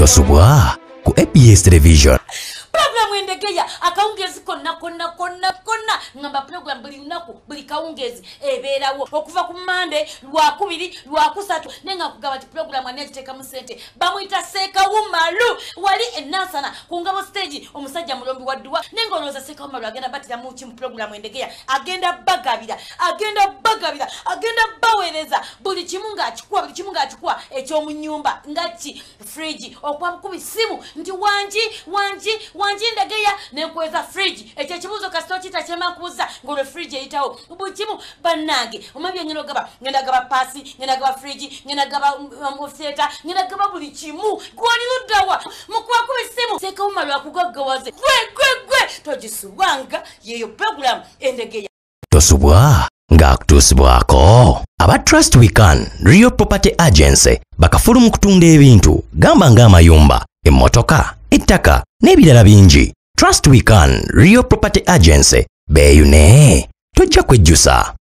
tosubwa ku ABS Television. Program endegeya akaungezi konna ngamba program buli lunaku buli kaungezi ebeerawo okuva ku Monday lwakubiri lwakusatu nenga kugaba ti program anekiteka mu sente bamuyita Seeka Wumalu wali enasana ku Ngabo stage omusajja mulombi wa dduwa nenga olowooza Seeka Wumalu agenda batira mu ki mu program endegeya agenda bagabira agenda baweereza buli kimu ng'akikuwa ekyomu nnyumba ngaki fridge okuba kubi simu nti wanji endegeya nenkweza fridge ekyo ekibuuzo kasito kitakyema kubuuza ng'olwo fridge eyitawo buli kimu bannange omabya ngenda gaba paasi ngenda gaba fridge ngenda gaba theater ngenda gaba buli kimu gwali luddawa mukubakuba essimu Seeka Wumalu akugaggawaze gwe togisubwanga yeyo program endegeya tosubwa ng'akutuusibwako. Aba Trust We Can Real Property Agency bakafulu mu kutunda ebintu gamba ng'amayumba, emmotoka, ettaka n'ebirala bingi. Trust We Can Real Property Agency beeyune tojja kwejjusa.